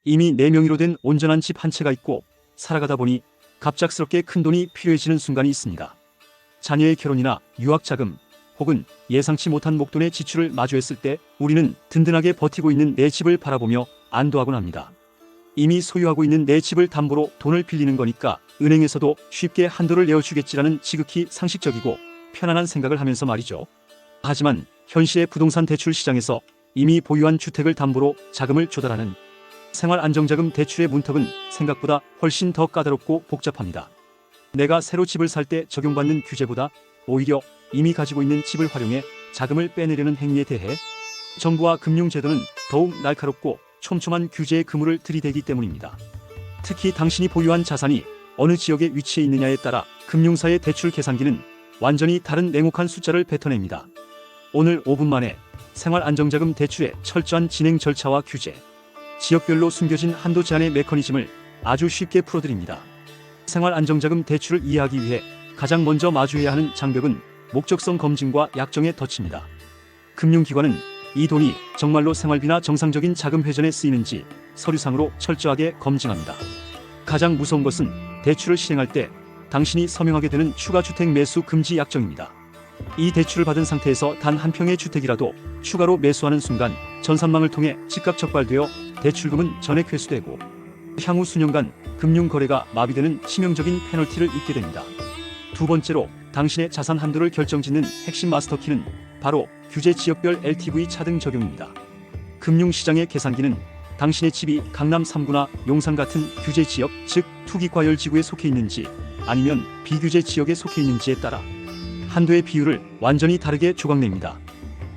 이미 내 명의로 된 온전한 집 한 채가 있고 살아가다 보니 갑작스럽게 큰돈이 필요해지는 순간이 있습니다. 자녀의 결혼이나 유학 자금 혹은 예상치 못한 목돈의 지출을 마주했을 때 우리는 든든하게 버티고 있는 내 집을 바라보며 안도하곤 합니다. 이미 소유하고 있는 내 집을 담보로 돈을 빌리는 거니까 은행에서도 쉽게 한도를 내어주겠지라는 지극히 상식적이고 편안한 생각을 하면서 말이죠. 하지만 현실의 부동산 대출 시장에서 이미 보유한 주택을 담보로 자금을 조달하는 생활안정자금 대출의 문턱은 생각보다 훨씬 더 까다롭고 복잡합니다. 내가 새로 집을 살 때 적용받는 규제보다 오히려 이미 가지고 있는 집을 활용해 자금을 빼내려는 행위에 대해 정부와 금융제도는 더욱 날카롭고 촘촘한 규제의 그물을 들이대기 때문입니다. 특히 당신이 보유한 자산이 어느 지역에 위치해 있느냐에 따라 금융사의 대출 계산기는 완전히 다른 냉혹한 숫자를 뱉어냅니다. 오늘 5분 만에 생활안정자금 대출의 철저한 진행 절차와 규제, 지역별로 숨겨진 한도 제한의 메커니즘을 아주 쉽게 풀어드립니다. 생활안정자금 대출을 이해하기 위해 가장 먼저 마주해야 하는 장벽은 목적성 검증과 약정의 덫입니다. 금융기관은 이 돈이 정말로 생활비나 정상적인 자금 회전에 쓰이는지 서류상으로 철저하게 검증합니다. 가장 무서운 것은 대출을 실행할 때 당신이 서명하게 되는 추가주택 매수 금지 약정입니다. 이 대출을 받은 상태에서 단 한 평의 주택이라도 추가로 매수하는 순간 전산망을 통해 즉각 적발되어 대출금은 전액 회수되고 향후 수년간 금융거래가 마비되는 치명적인 페널티를 입게 됩니다. 두 번째로 당신의 자산 한도를 결정짓는 핵심 마스터키는 바로 규제 지역별 LTV 차등 적용입니다. 금융시장의 계산기는 당신의 집이 강남 3구나 용산 같은 규제 지역, 즉 투기과열 지구에 속해 있는지 아니면 비규제 지역에 속해 있는지에 따라 한도의 비율을 완전히 다르게 조각냅니다.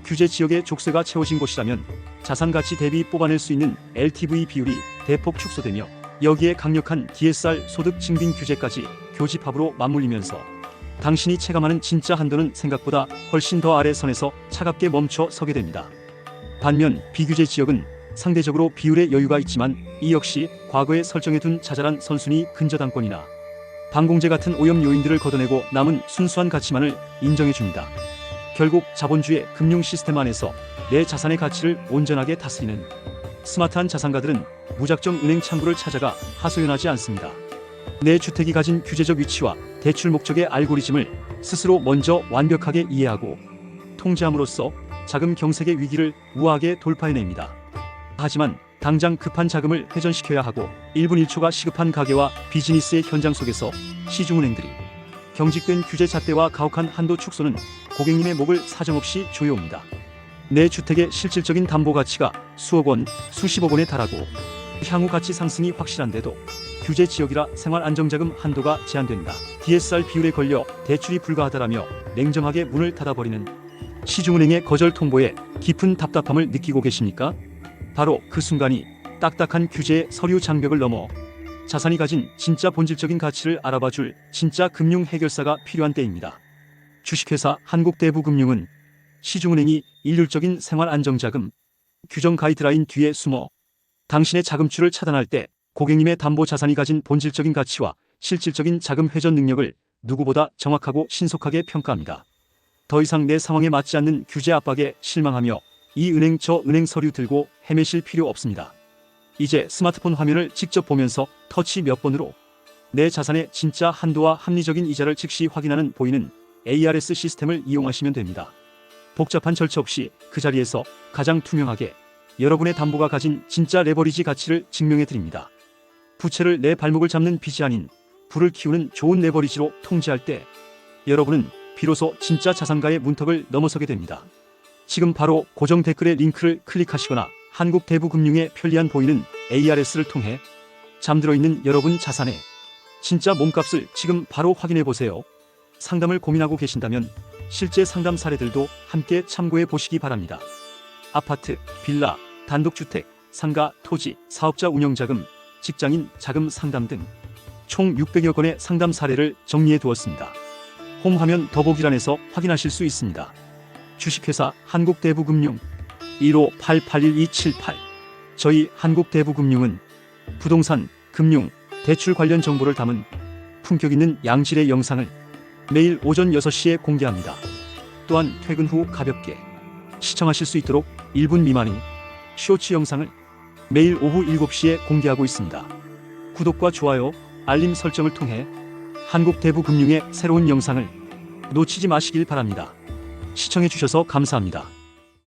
규제 지역의 족쇄가 채워진 곳이라면 자산 가치 대비 뽑아낼 수 있는 LTV 비율이 대폭 축소되며 여기에 강력한 DSR 소득 증빙 규제까지 교집합으로 맞물리면서 당신이 체감하는 진짜 한도는 생각보다 훨씬 더 아래 선에서 차갑게 멈춰 서게 됩니다. 반면 비규제 지역은 상대적으로 비율의 여유가 있지만 이 역시 과거에 설정해둔 자잘한 선순위 근저당권이나 방공제 같은 오염 요인들을 걷어내고 남은 순수한 가치만을 인정해줍니다. 결국 자본주의 금융 시스템 안에서 내 자산의 가치를 온전하게 다스리는 스마트한 자산가들은 무작정 은행 창구를 찾아가 하소연하지 않습니다. 내 주택이 가진 규제적 위치와 대출 목적의 알고리즘을 스스로 먼저 완벽하게 이해하고 통제함으로써 자금 경색의 위기를 우아하게 돌파해냅니다. 하지만 당장 급한 자금을 회전시켜야 하고 1분 1초가 시급한 가계와 비즈니스의 현장 속에서 시중은행들이 경직된 규제 잣대와 가혹한 한도 축소는 고객님의 목을 사정없이 조여옵니다. 내 주택의 실질적인 담보 가치가 수억 원, 수십억 원에 달하고 향후 가치 상승이 확실한데도 규제 지역이라 생활안정자금 한도가 제한된다. DSR 비율에 걸려 대출이 불가하다라며 냉정하게 문을 닫아버리는 시중은행의 거절 통보에 깊은 답답함을 느끼고 계십니까? 바로 그 순간이 딱딱한 규제의 서류 장벽을 넘어 자산이 가진 진짜 본질적인 가치를 알아봐줄 진짜 금융 해결사가 필요한 때입니다. 주식회사 한국대부금융은 시중은행이 일률적인 생활안정자금 규정 가이드라인 뒤에 숨어 당신의 자금출을 차단할 때 고객님의 담보 자산이 가진 본질적인 가치와 실질적인 자금 회전 능력을 누구보다 정확하고 신속하게 평가합니다. 더 이상 내 상황에 맞지 않는 규제 압박에 실망하며 이 은행 저 은행 서류 들고 헤매실 필요 없습니다. 이제 스마트폰 화면을 직접 보면서 터치 몇 번으로 내 자산의 진짜 한도와 합리적인 이자를 즉시 확인하는 보이는 ARS 시스템을 이용하시면 됩니다. 복잡한 절차 없이 그 자리에서 가장 투명하게 여러분의 담보가 가진 진짜 레버리지 가치를 증명해 드립니다. 부채를 내 발목을 잡는 빚이 아닌 불을 키우는 좋은 레버리지로 통제할 때 여러분은 비로소 진짜 자산가의 문턱을 넘어서게 됩니다. 지금 바로 고정 댓글의 링크를 클릭하시거나 한국대부금융의 편리한 보이는 ARS를 통해 잠들어 있는 여러분 자산의 진짜 몸값을 지금 바로 확인해 보세요. 상담을 고민하고 계신다면 실제 상담 사례들도 함께 참고해 보시기 바랍니다. 아파트, 빌라, 단독주택, 상가, 토지, 사업자 운영자금, 직장인 자금 상담 등 총 600여 건의 상담 사례를 정리해 두었습니다. 홈 화면 더보기란에서 확인하실 수 있습니다. 주식회사 한국대부금융 15881278 저희 한국대부금융은 부동산, 금융, 대출 관련 정보를 담은 품격 있는 양질의 영상을 매일 오전 6시에 공개합니다. 또한 퇴근 후 가볍게 시청하실 수 있도록 1분 미만의 쇼츠 영상을 매일 오후 7시에 공개하고 있습니다. 구독과 좋아요, 알림 설정을 통해 한국대부금융의 새로운 영상을 놓치지 마시길 바랍니다. 시청해주셔서 감사합니다.